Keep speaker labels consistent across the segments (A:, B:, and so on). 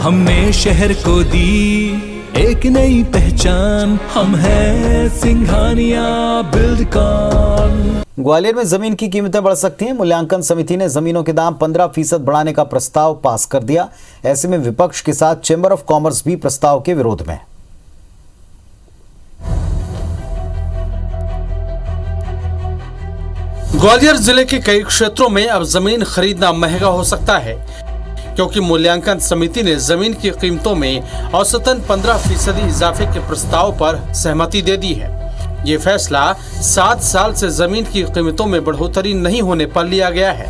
A: हमने शहर को दी एक नई पहचान, हम हैं सिंघानिया बिल्डकॉन।
B: ग्वालियर में जमीन की कीमतें बढ़ सकती हैं। मूल्यांकन समिति ने जमीनों के दाम 15% बढ़ाने का प्रस्ताव पास कर दिया। ऐसे में विपक्ष के साथ चैम्बर ऑफ कॉमर्स भी प्रस्ताव के विरोध में।
C: ग्वालियर जिले के कई क्षेत्रों में अब जमीन खरीदना महंगा हो सकता है, क्योंकि मूल्यांकन समिति ने जमीन की कीमतों में औसतन 15% इजाफे के प्रस्ताव पर सहमति दे दी है। ये फैसला 7 साल से जमीन की कीमतों में बढ़ोतरी नहीं होने पर लिया गया है।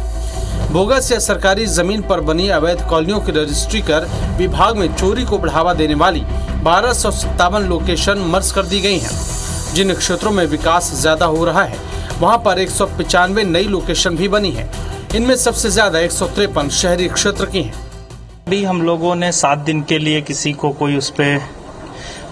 C: बोगस या सरकारी जमीन पर बनी अवैध कॉलोनियों की रजिस्ट्री कर विभाग में चोरी को बढ़ावा देने वाली 1257 लोकेशन मर्ज कर दी गई हैं। जिन क्षेत्रों में विकास ज्यादा हो रहा है वहां पर 195 नई लोकेशन भी बनी है। इनमें सबसे ज्यादा 153 शहरी क्षेत्र की हैं।
D: अभी हम लोगों ने 7 दिन के लिए किसी को कोई उस पे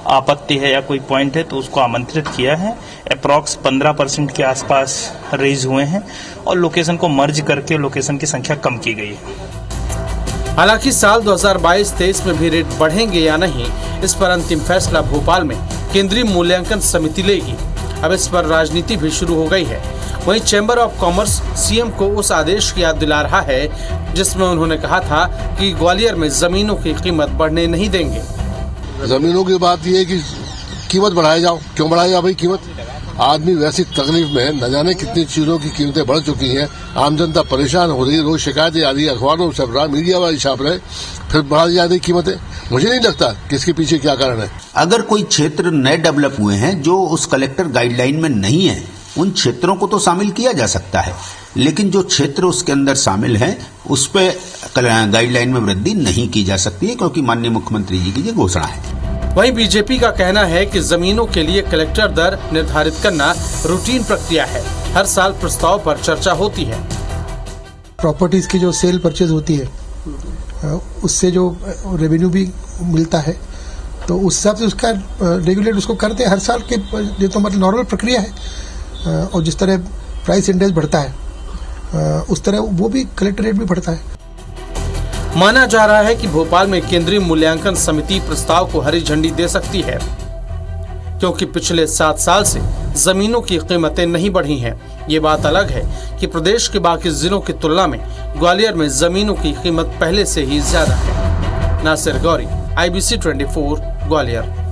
D: आपत्ति है या कोई पॉइंट है तो उसको आमंत्रित किया है। अप्रॉक्स 15% के आसपास रेज हुए हैं और लोकेशन को मर्ज करके लोकेशन की संख्या कम की गई है।
C: हालांकि साल 2022-23 में भी रेट बढ़ेंगे या नहीं, इस पर अंतिम फैसला भोपाल में केंद्रीय मूल्यांकन समिति लेगी। अब इस पर राजनीति भी शुरू हो गई है। वहीं चैम्बर ऑफ कॉमर्स सीएम को उस आदेश की याद दिला रहा है जिसमें उन्होंने कहा था कि ग्वालियर में जमीनों की कीमत बढ़ने नहीं देंगे।
E: जमीनों की बात यह है कि कीमत बढ़ाई जाओ। क्यों बढ़ाई जाओ भाई कीमत? आदमी वैसी तकलीफ में है, न जाने कितनी चीजों की कीमतें बढ़ चुकी हैं। आम जनता परेशान हो रही है, रोज शिकायतें आ रही है, अखबारों में छप रहा, मीडिया वाले छाप रहे, फिर बढ़ा दी जा रही कीमतें। मुझे नहीं लगता कि इसके पीछे क्या कारण है।
F: अगर कोई क्षेत्र नए डेवलप हुए हैं जो उस कलेक्टर गाइडलाइन में नहीं है, उन क्षेत्रों को तो शामिल किया जा सकता है, लेकिन जो क्षेत्र उसके अंदर शामिल है उस पे गाइडलाइन में वृद्धि नहीं की जा सकती है, क्योंकि माननीय मुख्यमंत्री जी की ये घोषणा है।
C: वहीं बीजेपी का कहना है कि जमीनों के लिए कलेक्टर दर निर्धारित करना रूटीन प्रक्रिया है। हर साल प्रस्ताव पर चर्चा होती है।
G: प्रॉपर्टीज की जो सेल परचेज होती है उससे जो रेवेन्यू भी मिलता है, तो उस हिसाब से उसका रेगुलेट उसको करते हैं हर साल के। ये तो मतलब नॉर्मल प्रक्रिया है। और जिस तरह प्राइस इंडेक्स बढ़ता है उस तरह वो भी कलेक्टर रेट भी बढ़ता है।
C: माना जा रहा है कि भोपाल में केंद्रीय मूल्यांकन समिति प्रस्ताव को हरी झंडी दे सकती है, क्योंकि पिछले 7 साल से जमीनों की कीमतें नहीं बढ़ी हैं। ये बात अलग है कि प्रदेश के बाकी जिलों की तुलना में ग्वालियर में जमीनों की कीमत पहले से ही ज्यादा है। नासिर गौरी, IBC 24, ग्वालियर।